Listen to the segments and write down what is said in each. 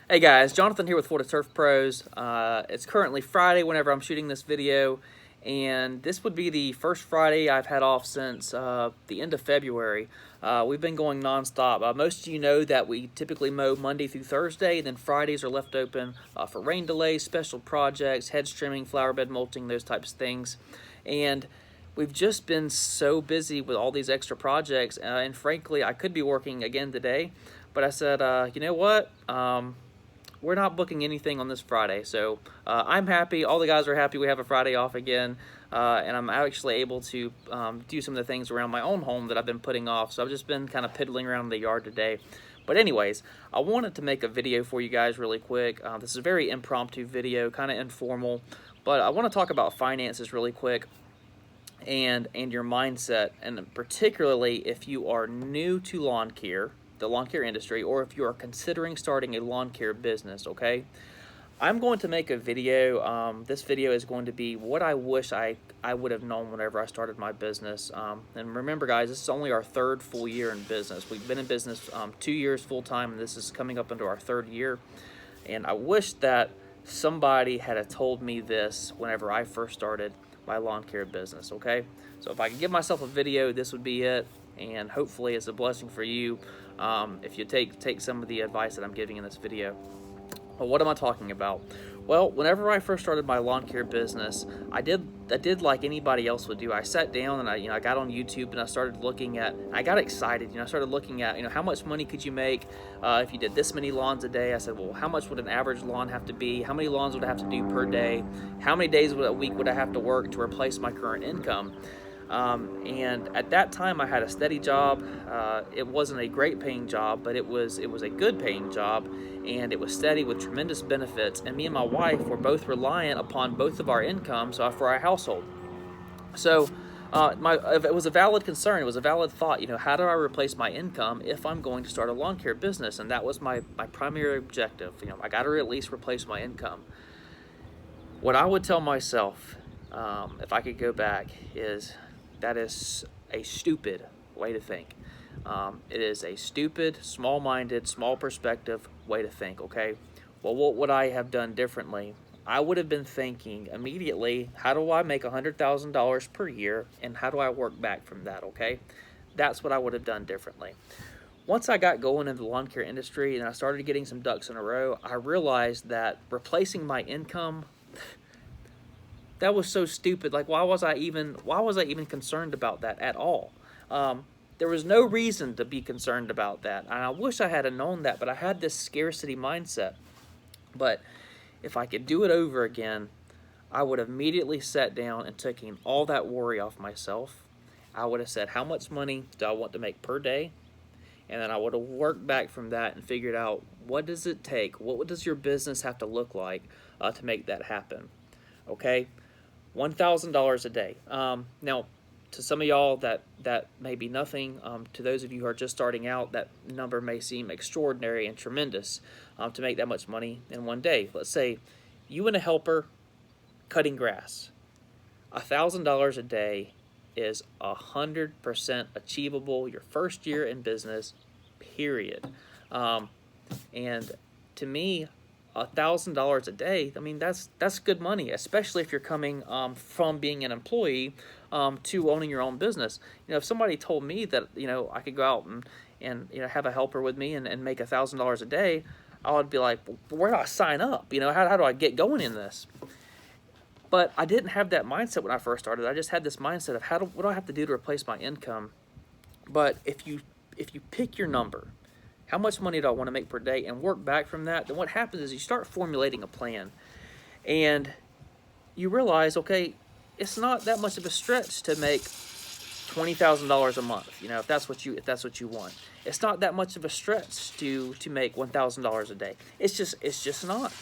Hey guys, Jonathan here with Florida Turf Pros. It's currently Friday whenever I'm shooting this video, and this would be the first Friday I've had off since the end of February. We've been going nonstop. Most of you know that we typically mow Monday through Thursday, and then Fridays are left open for rain delays, special projects, hedge trimming, flower bed mulching, those types of things. And we've just been so busy with all these extra projects, and frankly, I could be working again today, but I said, you know what? We're not booking anything on this Friday, so I'm happy. All the guys are happy we have a Friday off again, and I'm actually able to do some of the things around my own home that I've been putting off. So I've just been kind of piddling around the yard today. But anyways, I wanted to make a video for you guys really quick. This is a very impromptu video, kind of informal, but I want to talk about finances really quick and your mindset, and particularly if you are new to lawn care, the lawn care industry, or if you are considering starting a lawn care business. Okay, I'm going to make a video. This video is going to be what I wish I would have known whenever I started my business. And remember guys, this is only our third full year in business. We've been in business 2 years full time, and this is coming up into our third year. And I wish that somebody had told me this whenever I first started my lawn care business. Okay, so if I could give myself a video, this would be it, and hopefully it's a blessing for you if you take some of the advice that I'm giving in this video. Well, what am I talking about? Well, whenever I first started my lawn care business, I did like anybody else would do. I sat down and I got on YouTube and I started looking at. I got excited. I started looking at how much money could you make if you did this many lawns a day. I said, well, how much would an average lawn have to be? How many lawns would I have to do per day? How many days a week would I have to work to replace my current income? And at that time I had a steady job. It wasn't a great paying job, but it was a good paying job, and it was steady with tremendous benefits, and me and my wife were both reliant upon both of our incomes for our household. So it was a valid concern. It was a valid thought. How do I replace my income if I'm going to start a lawn care business? And that was my primary objective. I got to at least replace my income. What I would tell myself, if I could go back, is that is a stupid way to think. It is a stupid, small-minded, small perspective way to think, okay? Well, what would I have done differently? I would have been thinking immediately, how do I make $100,000 per year, and how do I work back from that, okay? That's what I would have done differently. Once I got going in the lawn care industry and I started getting some ducks in a row, I realized that replacing my income, that was so stupid. Like, why was I even concerned about that at all? There was no reason to be concerned about that. And I wish I had known that, but I had this scarcity mindset. But if I could do it over again, I would have immediately sat down and taken all that worry off myself. I would have said, how much money do I want to make per day? And then I would have worked back from that and figured out, what does it take? What does your business have to look like to make that happen? Okay? $1,000 a day. Now, to some of y'all, that may be nothing. To those of you who are just starting out, that number may seem extraordinary and tremendous to make that much money in one day. Let's say you and a helper cutting grass. $1,000 a day is 100% achievable your first year in business, period. And to me, $1,000 a day, I mean, that's good money, especially if you're coming from being an employee to owning your own business. If somebody told me that I could go out and have a helper with me and make $1,000 a day, I would be like, well, where do I sign up? How do I get going in this? But I didn't have that mindset when I first started. I just had this mindset of what do I have to do to replace my income? But if you pick your number, how much money do I want to make per day, and work back from that, then what happens is you start formulating a plan, and you realize, okay, it's not that much of a stretch to make $20,000 a month. If that's what you want, it's not that much of a stretch to make $1,000 a day. It's just not.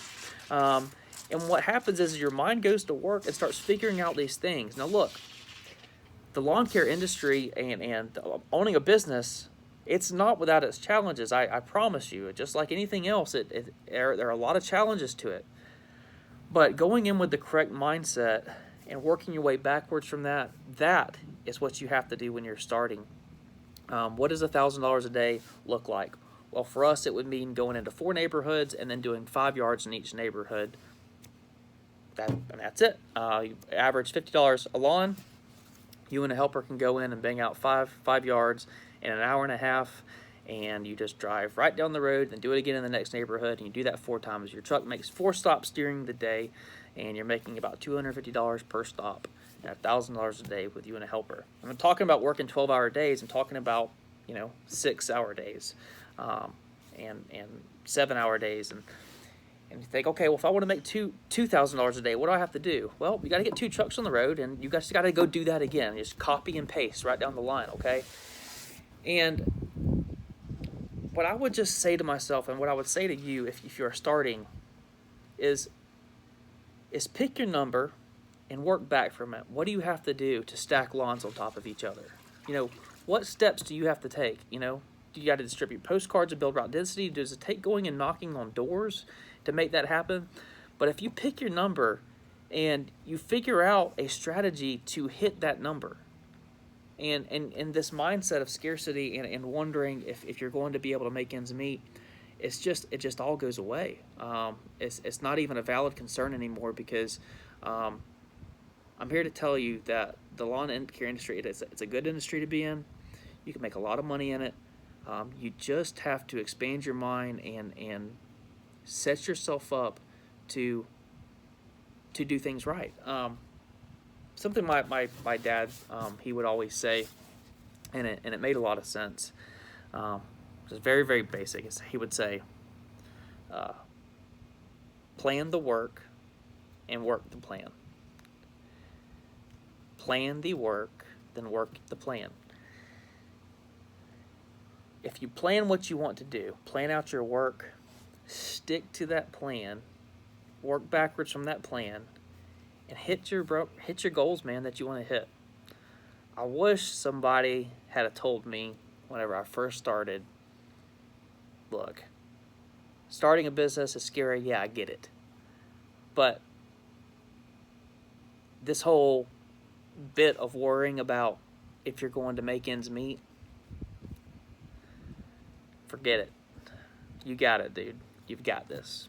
And what happens is your mind goes to work and starts figuring out these things. Now look, the lawn care industry and owning a business, it's not without its challenges. I promise you. Just like anything else, there are a lot of challenges to it. But going in with the correct mindset and working your way backwards from that is what you have to do when you're starting. What does $1,000 a day look like? Well, for us, it would mean going into 4 neighborhoods and then doing 5 yards in each neighborhood. And that's it. You average $50 a lawn. You and a helper can go in and bang out five yards in an hour and a half, and you just drive right down the road and do it again in the next neighborhood, and you do that 4 times. Your truck makes 4 stops during the day, and you're making about $250 per stop and $1,000 a day with you and a helper. I'm not talking about working 12-hour days. I'm talking about 6-hour days, and 7-hour days, and you think, okay, well, if I want to make $2,000 a day, what do I have to do? Well, you got to get 2 trucks on the road, and you guys got to go do that again. Just copy and paste right down the line, okay? And what I would just say to myself, and what I would say to you if you're starting, is pick your number and work back from it. What do you have to do to stack lawns on top of each other? What steps do you have to take? Do you got to distribute postcards and build route density? Does it take going and knocking on doors to make that happen? But if you pick your number and you figure out a strategy to hit that number, and this mindset of scarcity and wondering if you're going to be able to make ends meet, it just all goes away. It's not even a valid concern anymore, because I'm here to tell you that the lawn and care industry, it's a good industry to be in. You can make a lot of money in it. You just have to expand your mind and set yourself up to do things right. Something my dad, he would always say, and it made a lot of sense. It's very, very basic. He would say, plan the work and work the plan. Plan the work, then work the plan. If you plan what you want to do, plan out your work, stick to that plan, work backwards from that plan, and hit your goals, man, that you want to hit. I wish somebody had told me whenever I first started, look, starting a business is scary. Yeah, I get it. But this whole bit of worrying about if you're going to make ends meet, forget it. You got it, dude. You've got this.